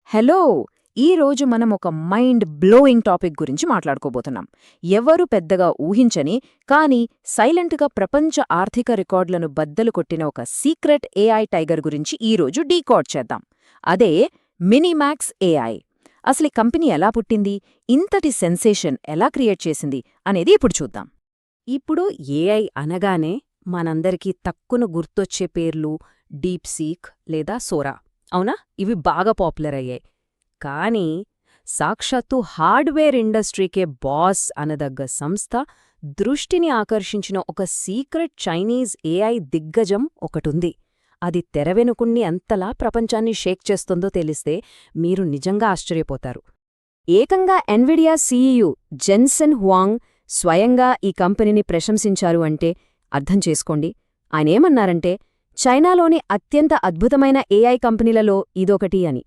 Hello! ఈరోజు మనం ఒక మైండ్ బ్లోయింగ్ టాపిక్ గురించి మాట్లాడుకోబోతున్నాం. ఎవరు పెద్దగా ఊహించని, కానీ సైలెంట్గా ప్రపంచ ఆర్థిక రికార్డులను బద్దలు కొట్టిన ఒక సీక్రెట్ ఏఐ టైగర్ గురించి ఈరోజు డీకోడ్ చేద్దాం. అదే మినిమాక్స్ ఏఐ. అసలు ఈ కంపెనీ ఎలా పుట్టింది, ఇంతటి సెన్సేషన్ ఎలా క్రియేట్ చేసింది అనేది ఇప్పుడు చూద్దాం. ఇప్పుడు ఏఐ అనగానే మనందరికీ తక్కువ గుర్తొచ్చే పేర్లు డీప్సీక్ లేదా సోరా. అవునా? ఇవి బాగా పాపులర్ అయ్యాయి. కానీ సాక్షాత్తు హార్డ్వేర్ ఇండస్ట్రీకే బాస్ అనదగ్గ సంస్థ దృష్టిని ఆకర్షించిన ఒక సీక్రెట్ చైనీస్ ఏఐ దిగ్గజం ఒకటుంది. అది తెరవెనుకున్ని ఎంతలా ప్రపంచాన్ని షేక్ చేస్తుందో తెలిస్తే మీరు నిజంగా ఆశ్చర్యపోతారు. ఏకంగా ఎన్విడియా సీఈయూ జెన్సెన్ హువాంగ్ స్వయంగా ఈ కంపెనీని ప్రశంసించారు అంటే అర్థం చేసుకోండి. ఆయనేమన్నారంటే, చైనాలోని అత్యంత అద్భుతమైన ఏఐ కంపెనీలలో ఇదొకటి అని.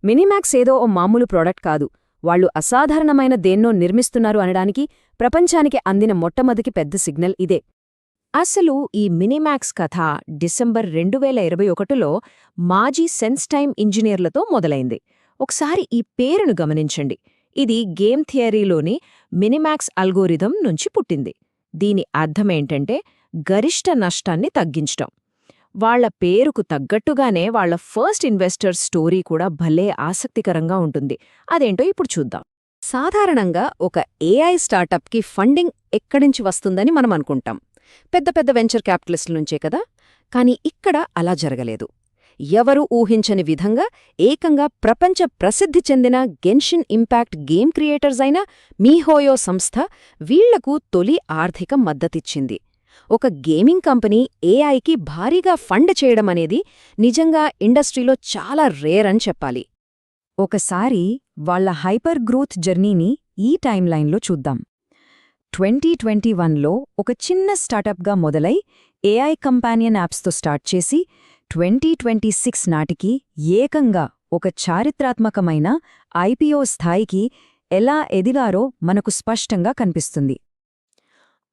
మినిమాక్స్ ఏదో ఓ మామూలు ప్రోడక్ట్ కాదు, వాళ్లు అసాధారణమైన దేన్నో నిర్మిస్తున్నారు అనడానికి ప్రపంచానికి అందిన మొట్టమొదటి పెద్ద సిగ్నల్ ఇదే. అసలు ఈ మినిమాక్స్ కథ డిసెంబర్ 2021లో మాజీ సెన్స్టైమ్ ఇంజనీర్లతో మొదలైంది. ఒకసారి ఈ పేరును గమనించండి. ఇది గేమ్ థియరీలోని మినిమాక్స్ అల్గోరిథం నుంచి పుట్టింది. దీని అర్థమేంటంటే గరిష్ట నష్టాన్ని తగ్గించటం. వాళ్ల పేరుకు తగ్గట్టుగానే వాళ్ల ఫస్ట్ ఇన్వెస్టర్ స్టోరీ కూడా భలే ఆసక్తికరంగా ఉంటుంది. అదేంటో ఇప్పుడు చూద్దాం. సాధారణంగా ఒక ఏఐ స్టార్టప్కి ఫండింగ్ ఎక్కడించి వస్తుందని మనం అనుకుంటాం. పెద్ద పెద్ద వెంచర్ క్యాపిటలిస్టుల నుంచే కదా. కానీ ఇక్కడ అలా జరగలేదు. ఎవరూ ఊహించని విధంగా ఏకంగా ప్రపంచ ప్రసిద్ధి చెందిన గెన్షిన్ ఇంపాక్ట్ గేమ్ క్రియేటర్స్ అయిన మీహోయో సంస్థ వీళ్లకు తొలి ఆర్థిక మద్దతిచ్చింది. ఒక గేమింగ్ కంపెనీ ఏఐకి భారీగా ఫండ్ చేయడమనేది నిజంగా ఇండస్ట్రీలో చాలా రేర్ అని చెప్పాలి. ఒకసారి వాళ్ల హైపర్ గ్రోత్ జర్నీని ఈ టైమ్లైన్లో చూద్దాం. 2021లో ఒక చిన్న స్టార్టప్గా మొదలై ఏఐ కంపానియన్ యాప్స్తో స్టార్ట్ చేసి 2026 నాటికి ఏకంగా ఒక చారిత్రాత్మకమైన ఐపీఓ స్థాయికి ఎలా ఎదిగారో మనకు స్పష్టంగా కనిపిస్తుంది.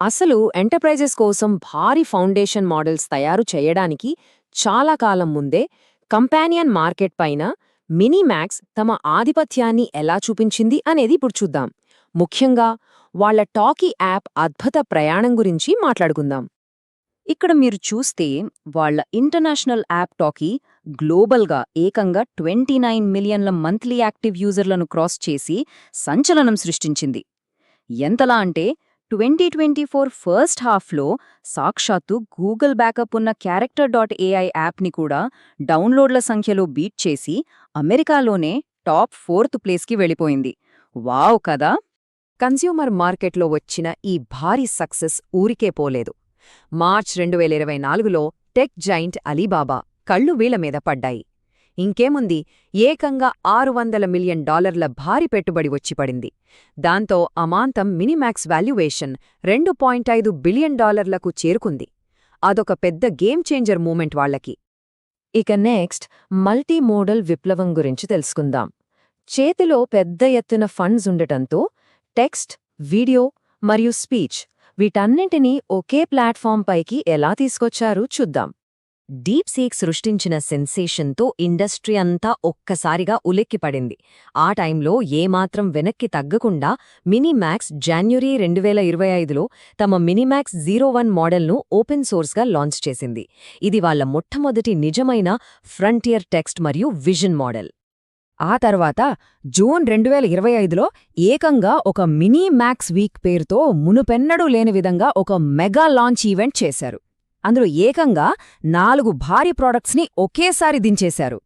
అసలు ఎంటర్ప్రైజెస్ కోసం భారీ ఫౌండేషన్ మోడల్స్ తయారు చేయడానికి చాలా కాలం ముందే కంపానియన్ మార్కెట్ పైన మినిమాక్స్ తమ ఆధిపత్యాన్ని ఎలా చూపించింది అనేది ఇప్పుడు చూద్దాం. ముఖ్యంగా వాళ్ల టాకీ యాప్ అద్భుత ప్రయాణం గురించి మాట్లాడుకుందాం. ఇక్కడ మీరు చూస్తే వాళ్ల ఇంటర్నేషనల్ యాప్ టాకీ గ్లోబల్గా ఏకంగా 29 మిలియన్ల మంత్లీ యాక్టివ్ యూజర్లను క్రాస్ చేసి సంచలనం సృష్టించింది. ఎంతలా అంటే 2024 ఫస్ట్ హాఫ్లో సాక్షాత్తు గూగుల్ బ్యాకప్ ఉన్న క్యారెక్టర్.ఏఐ యాప్ని కూడా డౌన్లోడ్ల సంఖ్యలో బీట్ చేసి అమెరికాలోనే టాప్ 4th ప్లేస్కి వెళ్ళిపోయింది. వావ్ కదా! కన్స్యూమర్ మార్కెట్లో వచ్చిన ఈ భారీ సక్సెస్ ఊరికే పోలేదు. మార్చ్ 2024లో టెక్ జైంట్ అలీబాబా కళ్ళు వీళ్ల మీద పడ్డాయి. ఇంకేముంది, ఏకంగా $600 మిలియన్ భారీ పెట్టుబడి వచ్చి పడింది. దాంతో అమాంతం మినిమాక్స్ వాల్యుయేషన్ $2.5 బిలియన్ చేరుకుంది. అదొక పెద్ద గేమ్ చేంజర్ మూమెంట్ వాళ్లకి. ఇక నెక్స్ట్ మల్టీ మోడల్ విప్లవం గురించి తెలుసుకుందాం. చేతిలో పెద్ద ఎత్తున ఫండ్స్ ఉండటంతో టెక్స్ట్, వీడియో మరియు స్పీచ్ వీటన్నింటినీ ఒకే ప్లాట్ఫామ్ పైకి ఎలా తీసుకొచ్చారో చూద్దాం. డీప్సీక్ సృష్టించిన సెన్సేషన్తో ఇండస్ట్రీ అంతా ఒక్కసారిగా ఉలిక్కిపడింది. ఆ టైంలో ఏమాత్రం వెనక్కి తగ్గకుండా మినిమాక్స్ జనవరి 2025లో తమ మినిమాక్స్ 01 మోడల్ను ఓపెన్ సోర్స్గా లాంచ్ చేసింది. ఇది వాళ్ల మొట్టమొదటి నిజమైన ఫ్రంటియర్ టెక్స్ట్ మరియు విజన్ మోడల్. ఆ తర్వాత జూన్ 2025లో ఏకంగా ఒక మినిమాక్స్ వీక్ పేరుతో మునుపెన్నడూ లేని విధంగా ఒక మెగా లాంచ్ ఈవెంట్ చేశారు. అందులో ఏకంగా 4 భారీ ప్రోడక్ట్స్ని ఒకేసారి దించేశారు.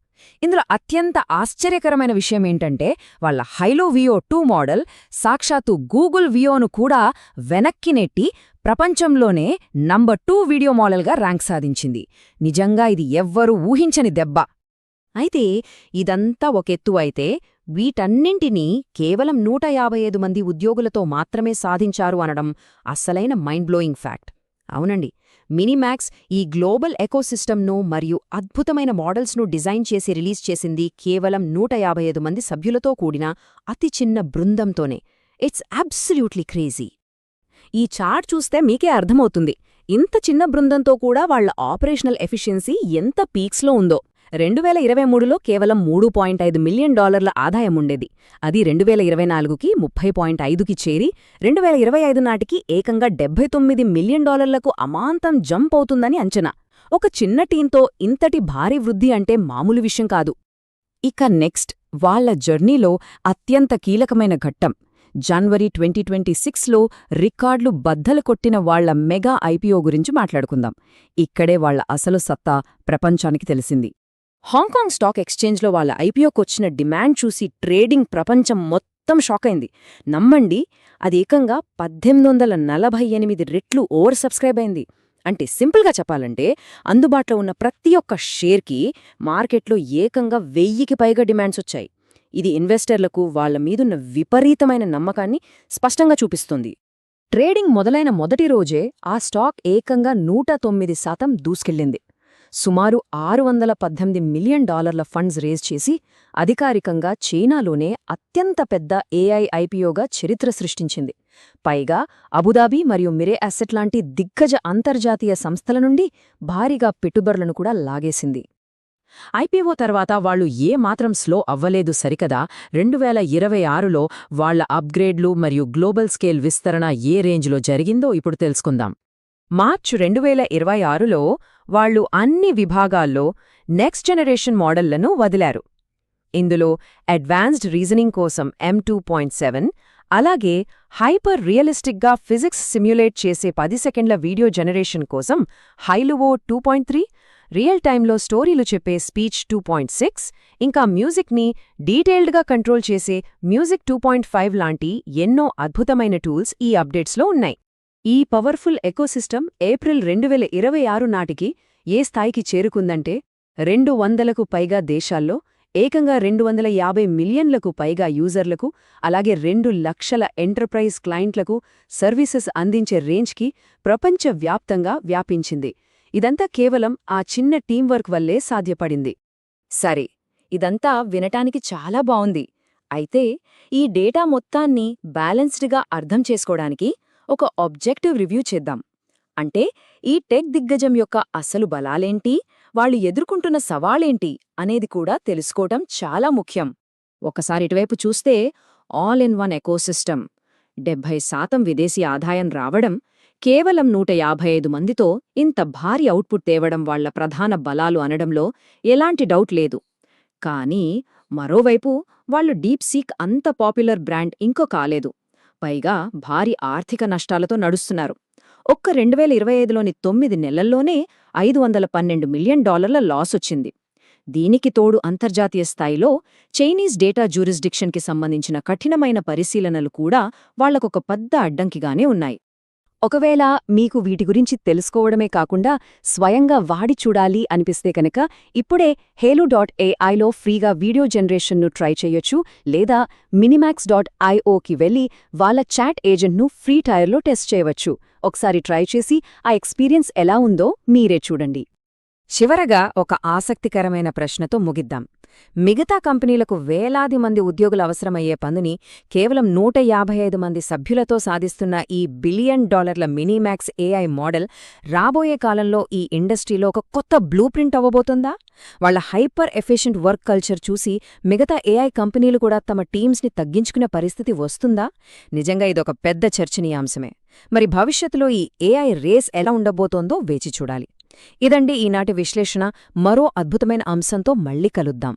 ఇందులో అత్యంత ఆశ్చర్యకరమైన విషయమేంటంటే వాళ్ల హైలో వియో 2 మోడల్ సాక్షాత్తు గూగుల్ వియోను కూడా వెనక్కి నెట్టి ప్రపంచంలోనే నంబర్ 2 వీడియో మోడల్గా ర్యాంక్ సాధించింది. నిజంగా ఇది ఎవ్వరూ ఊహించని దెబ్బ. అయితే ఇదంతా ఒకెత్తు అయితే వీటన్నింటినీ కేవలం 155 మంది ఉద్యోగులతో మాత్రమే సాధించారు అనడం అస్సలైన మైండ్ బ్లోయింగ్ ఫ్యాక్ట్. అవునండి, మినిమాక్స్ ఈ గ్లోబల్ ఎకోసిస్టమ్ను మరియు అద్భుతమైన మోడల్స్ను డిజైన్ చేసి రిలీజ్ చేసింది కేవలం 155 మంది సభ్యులతో కూడిన అతి చిన్న బృందంతోనే. It's absolutely crazy. ఈ చార్ట్ చూస్తే మీకే అర్థమవుతుంది ఇంత చిన్న బృందంతో కూడా వాళ్ల ఆపరేషనల్ ఎఫిషియన్సీ ఎంత పీక్స్లో ఉందో. 2023లో కేవలం $3.5 మిలియన్ ఆదాయముండేది. అది 2024కి 30.5కి చేరి 2025 నాటికి ఏకంగా $79 మిలియన్ అమాంతం జంప్ అవుతుందని అంచనా. ఒక చిన్న టీంతో ఇంతటి భారీ వృద్ధి అంటే మామూలు విషయం కాదు. ఇక నెక్స్ట్ వాళ్ల జర్నీలో అత్యంత కీలకమైన ఘట్టం జనవరి 2026లో రికార్డులు బద్దలు కొట్టిన వాళ్ల మెగా ఐపీఓ గురించి మాట్లాడుకుందాం. ఇక్కడే వాళ్ల అసలు సత్తా ప్రపంచానికి తెలిసింది. హాంకాంగ్ స్టాక్ ఎక్స్చేంజ్లో వాళ్ల ఐపీఓకొచ్చిన డిమాండ్ చూసి ట్రేడింగ్ ప్రపంచం మొత్తం షాకైంది. నమ్మండి, అది ఏకంగా 1848 రెట్లు ఓవర్ సబ్స్క్రైబ్ అయింది. అంటే సింపుల్గా చెప్పాలంటే అందుబాటులో ఉన్న ప్రతి ఒక్క షేర్కి మార్కెట్లో ఏకంగా 1000కి పైగా డిమాండ్స్ వచ్చాయి. ఇది ఇన్వెస్టర్లకు వాళ్ల మీదున్న విపరీతమైన నమ్మకాన్ని స్పష్టంగా చూపిస్తుంది. ట్రేడింగ్ మొదలైన మొదటి రోజే ఆ స్టాక్ ఏకంగా 109% దూసుకెళ్లింది. సుమారు $618 మిలియన్ ఫండ్స్ రేజ్ చేసి అధికారికంగా చైనాలోనే అత్యంత పెద్ద ఏఐ ఐపీఓగా చరిత్ర సృష్టించింది. పైగా అబుదాబి మరియు మిరే అసెట్ లాంటి దిగ్గజ అంతర్జాతీయ సంస్థల నుండి భారీగా పెట్టుబడులను కూడా లాగేసింది. ఐపీఓ తర్వాత వాళ్లు ఏమాత్రం స్లో అవ్వలేదు సరికదా. 2026లో వాళ్ల అప్గ్రేడ్లు మరియు గ్లోబల్ స్కేల్ విస్తరణ ఏ రేంజ్లో జరిగిందో ఇప్పుడు తెలుసుకుందాం. మార్చ్ 2026లో వాళ్లు అన్ని విభాగాల్లో నెక్స్ట్ జనరేషన్ మోడళ్లను వదిలారు. ఇందులో అడ్వాన్స్డ్ రీజనింగ్ కోసం M2.7, అలాగే హైపర్ రియలిస్టిక్గా ఫిజిక్స్ సిమ్యులేట్ చేసే 10 సెకండ్ల వీడియో జనరేషన్ కోసం హైలువో 2.3, రియల్ టైంలో స్టోరీలు చెప్పే స్పీచ్ 2.6, ఇంకా మ్యూజిక్ని డీటెయిల్డ్గా కంట్రోల్ చేసే మ్యూజిక్ 2.5 లాంటి ఎన్నో అద్భుతమైన టూల్స్ ఈ అప్డేట్స్లో ఉన్నాయి. ఈ పవర్ఫుల్ ఎకోసిస్టమ్ ఏప్రిల్ 2026 నాటికి ఏ స్థాయికి చేరుకుందంటే 200కు పైగా దేశాల్లో ఏకంగా 250 మిలియన్లకు పైగా యూజర్లకు, అలాగే 2 లక్షల ఎంటర్ప్రైజ్ క్లయింట్లకు సర్వీసెస్ అందించే రేంజ్కి ప్రపంచవ్యాప్తంగా వ్యాపించింది. ఇదంతా కేవలం ఆ చిన్న టీంవర్క్ వల్లే సాధ్యపడింది. సరే, ఇదంతా వినటానికి చాలా బావుంది. అయితే ఈ డేటా మొత్తాన్ని బ్యాలెన్స్డ్గా అర్థం చేసుకోవడానికి ఒక ఆబ్జెక్టివ్ రివ్యూ చేద్దాం. అంటే ఈ టెక్ దిగ్గజం యొక్క అసలు బలాలేంటి, వాళ్ళు ఎదుర్కొంటున్న సవాళేంటి అనేది కూడా తెలుసుకోవటం చాలా ముఖ్యం. ఒకసారి ఇటువైపు చూస్తే ఆల్ ఇన్ వన్ ఎకోసిస్టమ్, 70% విదేశీ ఆదాయం రావడం, కేవలం 155 మందితో ఇంత భారీ అవుట్పుట్ తేవడం వాళ్ల ప్రధాన బలాలు అనడంలో ఎలాంటి డౌట్ లేదు. కానీ మరోవైపు వాళ్లు డీప్ సీక్ అంత పాపులర్ బ్రాండ్ ఇంకో కాలేదు. పైగా భారీ ఆర్థిక నష్టాలతో నడుస్తున్నారు. ఒక్క 2025లోని 9 నెలల్లోనే $512 మిలియన్ లాసొచ్చింది. దీనికి తోడు అంతర్జాతీయ స్థాయిలో చైనీస్ డేటా జ్యూరిస్డిక్షన్కి సంబంధించిన కఠినమైన పరిశీలనలు కూడా వాళ్లకొక పెద్ద అడ్డంకిగానే ఉన్నాయి. ఒకవేళ మీకు వీటి గురించి తెలుసుకోవడమే కాకుండా స్వయంగా వాడి చూడాలి అనిపిస్తే కనుక ఇప్పుడే halo.aiలో ఫ్రీగా వీడియో జనరేషన్ను ట్రై చేయొచ్చు, లేదా minimax.ioకి వెళ్ళి వాళ్ళ చాట్ ఏజెంట్ను ఫ్రీ టైర్లో టెస్ట్ చేయవచ్చు. ఒకసారి ట్రై చేసి ఆ ఎక్స్పీరియన్స్ ఎలా ఉందో మీరే చూడండి. చివరగా ఒక ఆసక్తికరమైన ప్రశ్నతో ముగిద్దాం. మిగతా కంపెనీలకు వేలాది మంది ఉద్యోగులు అవసరమయ్యే పనిని కేవలం 155 మంది సభ్యులతో సాధిస్తున్న ఈ $1 బిలియన్ మినీమాక్స్ ఏఐ మోడల్ రాబోయే కాలంలో ఈ ఇండస్ట్రీలో ఒక కొత్త బ్లూ ప్రింట్ అవ్వబోతుందా? వాళ్ల హైపర్ ఎఫిషియెంట్ వర్క్ కల్చర్ చూసి మిగతా ఏఐ కంపెనీలు కూడా తమ టీమ్స్ని తగ్గించుకునే పరిస్థితి వస్తుందా? నిజంగా ఇదొక పెద్ద చర్చనీయాంశమే. మరి భవిష్యత్తులో ఈ ఏఐ రేస్ ఎలా ఉండబోతోందో వేచి చూడాలి. ఇదండి ఈనాటి విశ్లేషణ. మరో అద్భుతమైన అంశంతో మళ్ళీ కలుద్దాం.